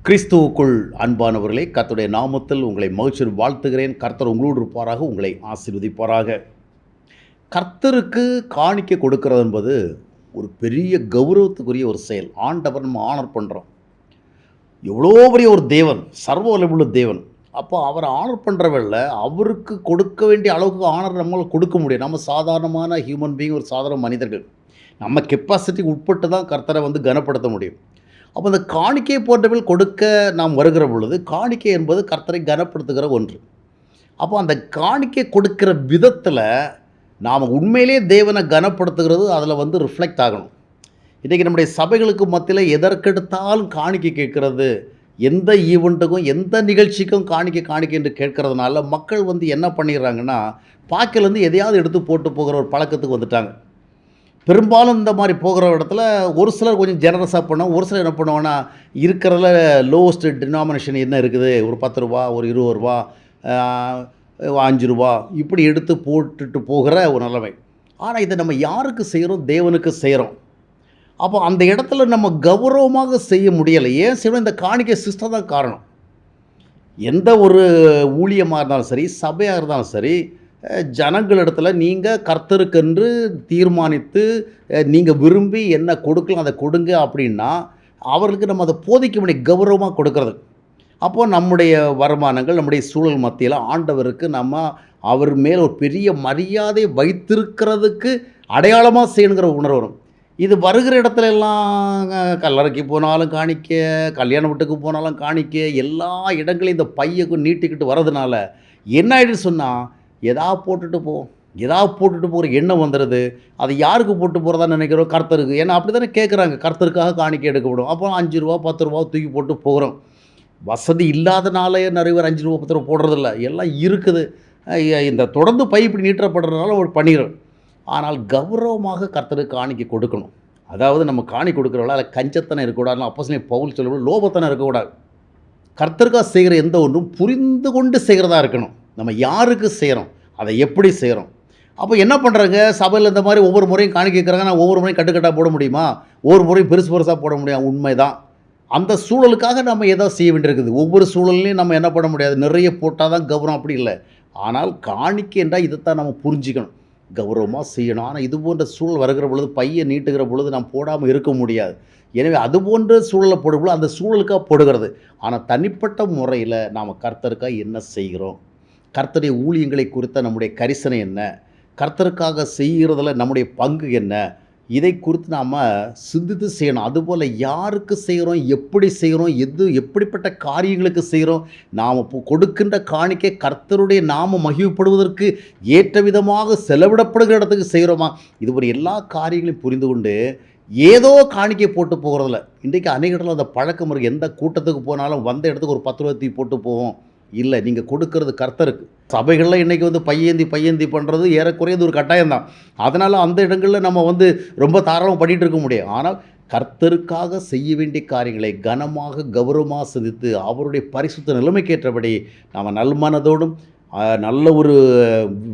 கிறிஸ்துவுக்குள் அன்பானவர்களே, கர்த்தருடைய நாமத்தில் உங்களை மகிழ்ச்சியோடு வாழ்த்துகிறேன். கர்த்தர் உங்களோடு இருப்பாராக, உங்களை ஆசீர்வதிப்பாராக. கர்த்தருக்கு காணிக்கை கொடுக்கிறது என்பது ஒரு பெரிய கௌரவத்துக்குரிய ஒரு செயல். ஆண்டவர் நம்ம ஆனர் பண்ணுறோம். எவ்வளோ பெரிய ஒரு தேவன், சர்வ வல்லமையுள்ள தேவன். அப்போ அவரை ஆனர் பண்ணுறவல்ல, அவருக்கு கொடுக்க வேண்டிய அளவுக்கு ஆனர் நம்மளால் கொடுக்க முடியும். நம்ம சாதாரணமான ஹியூமன் பீயிங், ஒரு சாதாரண மனிதர்கள். நம்ம கெப்பாசிட்டிக்கு உட்பட்டு தான் கர்த்தரை கனப்படுத்த முடியும். அப்போ அந்த காணிக்கை போன்றவர்கள் கொடுக்க நாம் வருகிற பொழுது, காணிக்கை என்பது கர்த்தரை கனப்படுத்துகிற ஒன்று. அப்போ அந்த காணிக்கை கொடுக்கிற விதத்தில் நாம் உண்மையிலே தேவனை கனப்படுத்துகிறது அதில் ரிஃப்ளெக்ட் ஆகணும். இன்றைக்கி நம்முடைய சபைகளுக்கு மத்தியில் எதற்கெடுத்தாலும் காணிக்கை கேட்கறது, எந்த ஈவெண்ட்டுக்கும் எந்த நிகழ்ச்சிக்கும் காணிக்கை என்று கேட்கறதுனால மக்கள் என்ன பண்ணிடுறாங்கன்னா, பாக்கிலேருந்து எதையாவது எடுத்து போட்டு போகிற ஒரு பழக்கத்துக்கு வந்துட்டாங்க. பெரும்பாலும் இந்த மாதிரி போகிற இடத்துல ஒரு சிலர் கொஞ்சம் ஜெனரஸாக பண்ணுவாங்க. ஒரு சிலர் என்ன பண்ணுவாங்கன்னா, இருக்கிறதுல லோவஸ்ட் டினாமினேஷன் என்ன இருக்குது, ஒரு ரூ. 10, ஒரு ரூ. 20, ரூ. 5 இப்படி எடுத்து போட்டுட்டு போகிற ஒரு நிலைமை. ஆனால் இதை நம்ம யாருக்கு செய்கிறோம்? தேவனுக்கு செய்கிறோம். அப்போ அந்த இடத்துல நம்ம கௌரவமாக செய்ய முடியலை. ஏன் செய்யணும்? இந்த காணிக்கை சிஸ்டம் தான் காரணம். எந்த ஒரு ஊழியமாக இருந்தாலும் சரி, சபையாக இருந்தாலும் சரி, ஜனங்களிடத்தில் நீங்கள் கர்த்தருக்கென்று தீர்மானித்து நீங்கள் விரும்பி என்ன கொடுக்கலாம் அதை கொடுங்க அப்படின்னா அவர்களுக்கு நம்ம அதை போதிக்க முடியும், கௌரவமாக கொடுக்கறது. அப்போது நம்முடைய வருமானங்கள், நம்முடைய சூழல் மத்தியில் ஆண்டவருக்கு நம்ம அவர் மேல் ஒரு பெரிய மரியாதை வைத்திருக்கிறதுக்கு அடையாளமாக செய்யணுங்கிற உணர்வு வரும். இது வருகிற இடத்துல எல்லாம் கல்லறைக்கு போனாலும் காணிக்க, கல்யாண வீட்டுக்கு போனாலும் காணிக்க, எல்லா இடங்களையும் இந்த பையக்கு நீட்டிக்கிட்டு வர்றதுனால என்ன ஆகிடுன்னு சொன்னால், போட்டுட்டு போகிற எண்ணம் வந்துடுது. அது யாருக்கு போட்டு போகிறதா நினைக்கிறோம்? கர்த்தருக்கு. ஏன்னா அப்படி தானே கேட்குறாங்க. கர்த்தருக்காக காணிக்கை எடுக்கப்படும். அப்போ ரூ. 5, ரூ. 10 தூக்கி போட்டு போகிறோம். வசதி இல்லாதனாலே நிறைய பேர் ரூ. 5, ரூ. 10 போடுறதில்ல. எல்லாம் இருக்குது. இந்த தொடர்ந்து பை இப்படி நீட்டப்படுறதுனால ஒரு பண்ணிடும். ஆனால் கௌரவமாக கர்த்தருக்கு காணிக்கை கொடுக்கணும். அதாவது நம்ம காணி கொடுக்குறவங்கள அதில் கஞ்சத்தனம் இருக்கக்கூடாது. அப்போஸ்தலன் பவுல் சொல்லக்கூடாது, லோபத்தனம் இருக்கக்கூடாது. கர்த்தருக்காக செய்கிற எந்த ஒன்றும் புரிந்து கொண்டு செய்கிறதா இருக்கணும். நம்ம யாருக்கு செய்கிறோம், அதை எப்படி செய்கிறோம். அப்போ என்ன பண்ணுறாங்க, சபையில் இந்த மாதிரி ஒவ்வொரு முறையும் காணிக்கை கேட்குறாங்க. நான் ஒவ்வொரு முறையும் கட்டுக்கட்டாக போட முடியுமா? ஒவ்வொரு முறையும் பெருசாக போட முடியும். உண்மை தான். அந்த சூழலுக்காக நம்ம ஏதோ செய்ய வேண்டியிருக்குது. ஒவ்வொரு சூழல்லையும் நம்ம என்ன பண்ண முடியாது, நிறைய போட்டால் தான் கௌரவம், அப்படி இல்லை. ஆனால் காணிக்கை என்றால் இதைத்தான் நம்ம புரிஞ்சிக்கணும், கௌரவமாக செய்யணும். ஆனால் இது போன்ற சூழல் வருகிற பொழுது, பையை நீட்டுகிற பொழுது நாம் போடாமல் இருக்க முடியாது. எனவே அது போன்ற சூழலை போடும்போது அந்த சூழலுக்காக போடுகிறது. ஆனால் தனிப்பட்ட முறையில் நாம் கர்த்தருக்காக என்ன செய்கிறோம், கர்த்தருடைய ஊழியங்களை குறித்த நம்முடைய கரிசனை என்ன, கர்த்தருக்காக செய்கிறதுல நம்முடைய பங்கு என்ன, இதை குறித்து நாம் சிந்தித்து செய்யணும். அதுபோல் யாருக்கு செய்கிறோம், எப்படி செய்கிறோம், எப்படிப்பட்ட காரியங்களுக்கு செய்கிறோம், நாம் கொடுக்கின்ற காணிக்கை கர்த்தருடைய நாம மகிமைப்படுவதற்கு ஏற்ற விதமாக செலவிடப்படுகிற இடத்துக்கு செய்கிறோமா, இது ஒரு எல்லா காரியங்களையும் புரிந்து கொண்டு ஏதோ காணிக்கை போட்டு போகிறதில்ல. இன்றைக்கு அநேக இடத்துல அந்த பழக்கம் இருக்குது. எந்த கூட்டத்துக்கு போனாலும் வந்த இடத்துக்கு ஒரு ரூ. 10 போட்டு போவோம். இல்லை, நீங்கள் கொடுக்கறது கர்த்தருக்கு. சபைகளில் இன்றைக்கி பையேந்தி பண்ணுறது ஏறக்குறையது ஒரு கட்டாயம்தான். அதனால் அந்த இடங்களில் நம்ம ரொம்ப தாராளமாக பண்ணிகிட்டு இருக்க முடியும். ஆனால் கர்த்தருக்காக செய்ய வேண்டிய காரியங்களை கனமாக கௌரவமாக சிந்தித்து அவருடைய பரிசுத்த நிலைமைக்கேற்றபடி நம்ம நல்மனதோடும் நல்ல ஒரு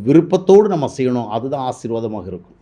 விருப்பத்தோடு நம்ம செய்யணும். அதுதான் ஆசீர்வாதமாக இருக்கும்.